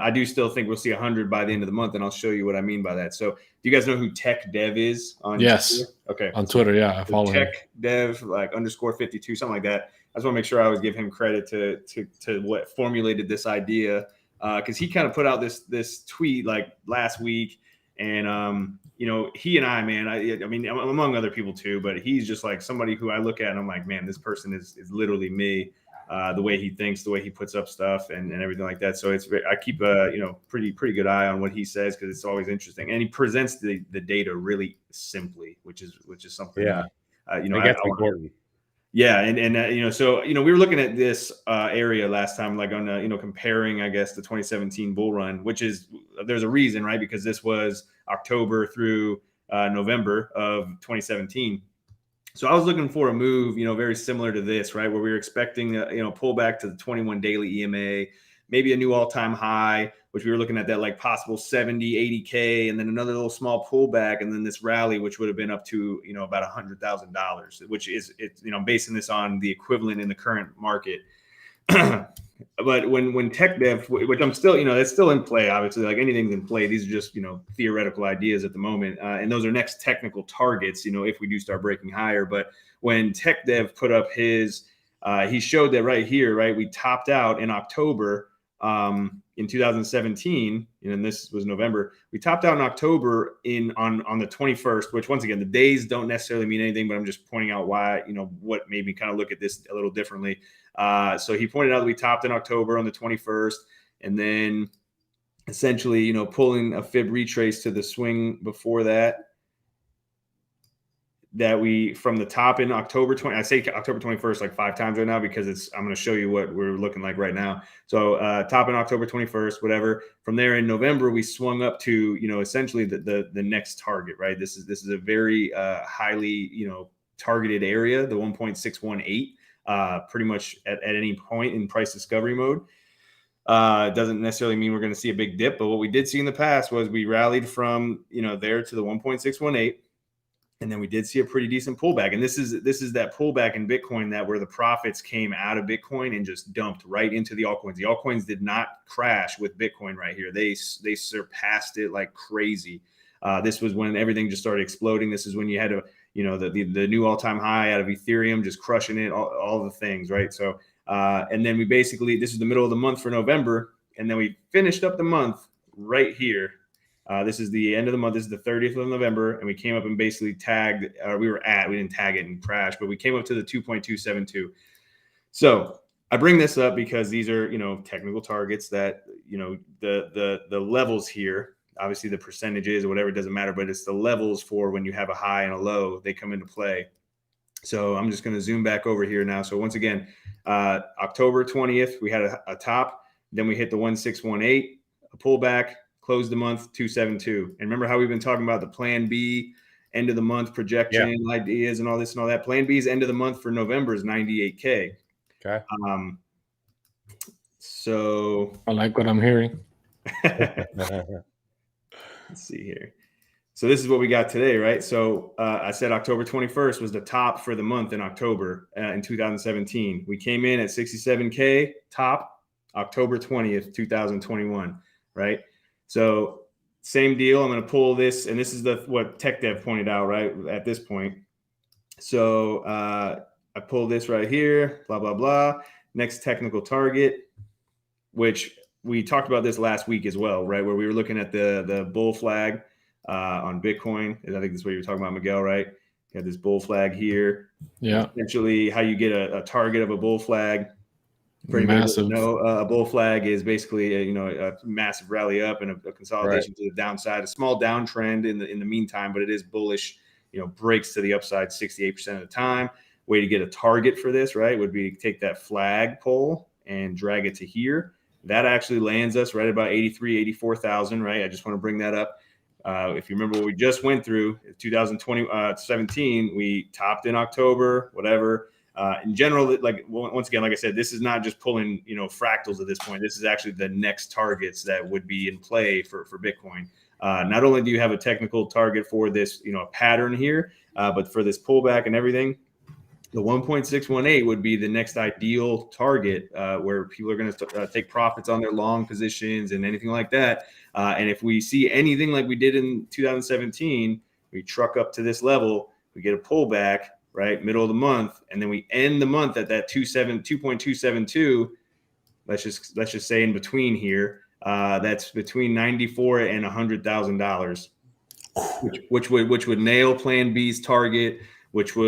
I do still think we'll see 100 by the end of the month, and I'll show you what I mean by that. So do you guys know who Tech Dev is on Twitter? Okay. On Twitter, yeah, I follow him. Tech Dev, like _52, something like that. I just want to make sure I always give him credit to what formulated this idea, because he kind of put out this tweet like last week, and he and I, man, I mean, among other people too, but he's just like somebody who I look at and I'm like, man, this person is literally me. The way he thinks, the way he puts up stuff, and everything like that. So I keep a pretty good eye on what he says, because it's always interesting, and he presents the data really simply, which is something. Yeah, that's important. Yeah, and so we were looking at this area last time, like on comparing, I guess, the 2017 bull run, which is, there's a reason, right? Because this was October through November of 2017. So I was looking for a move, very similar to this, right? Where we were expecting, pull back to the 21 daily EMA, maybe a new all-time high, which we were looking at that like possible 70, 80K, and then another little small pullback, and then this rally, which would have been up to, about $100,000, which is, basing this on the equivalent in the current market. But when Tech Dev, which I'm still, it's still in play, obviously, like anything's in play. These are just, theoretical ideas at the moment. And those are next technical targets, if we do start breaking higher. But when Tech Dev put up his, he showed that right here, right, we topped out in October in 2017, and this was November. We topped out in October on the 21st, which once again, the days don't necessarily mean anything, but I'm just pointing out why, what made me kind of look at this a little differently. So he pointed out that we topped in October on the 21st, and then essentially, pulling a fib retrace to the swing before that we, from the top in October 20, I say October 21st like 5 times right now, because I'm going to show you what we're looking like right now. So top in October 21st, whatever. From there in November, we swung up to, essentially the next target, right? This is a very highly, targeted area, the 1.618, pretty much at any point in price discovery mode. It doesn't necessarily mean we're going to see a big dip, but what we did see in the past was we rallied from, there to the 1.618. And then we did see a pretty decent pullback. And this is that pullback in Bitcoin that where the profits came out of Bitcoin and just dumped right into the altcoins. The altcoins did not crash with Bitcoin right here. They surpassed it like crazy. This was when everything just started exploding. This is when you had the new all-time high out of Ethereum, just crushing it, all the things, right? So, and then we basically, this is the middle of the month for November. And then we finished up the month right here. This is the end of the month. This is the 30th of November. And we came up and basically tagged, we didn't tag it and crash, but we came up to the 2.272. So I bring this up because these are, technical targets that, the levels here, obviously the percentages or whatever, it doesn't matter, but it's the levels for when you have a high and a low, they come into play. So I'm just going to zoom back over here now. So once again, October 20th, we had a top, then we hit the 1618, a pullback, closed the month 272. And remember how we've been talking about the plan B end of the month projection ideas and all this and all that. Plan B's end of the month for November is 98K. Okay. So I like what I'm hearing. Let's see here. So this is what we got today, right? So I said October 21st was the top for the month in October in 2017. We came in at 67K top October 20th, 2021, right? So same deal. I'm going to pull this, and this is what Tech Dev pointed out, right, at this point. So I pull this right here, blah, blah, blah. Next technical target, which we talked about this last week as well, right, where we were looking at the bull flag on Bitcoin. I think that's what you were talking about, Miguel, right? You have this bull flag here. Yeah. Essentially, how you get a target of a bull flag. Pretty massive. A bull flag is basically a massive rally up and a consolidation to the downside, a small downtrend in the meantime, but it is bullish. Breaks to the upside 68% of the time. Way to get a target for this, right, would be to take that flag pole and drag it to here. That actually lands us right about 84,000, right? I just want to bring that up. If you remember what we just went through, 2017, we topped in October, whatever. In general, like once again, like I said, this is not just pulling, fractals at this point. This is actually the next targets that would be in play for Bitcoin. Not only do you have a technical target for this, a pattern here, but for this pullback and everything, The 1.618 would be the next ideal target where people are going to take profits on their long positions and anything like that. And if we see anything like we did in 2017, we truck up to this level, we get a pullback, right, middle of the month, and then we end the month at that 2.272. Let's just say in between here, that's between $94,000 and $100,000, which would nail Plan B's target, which would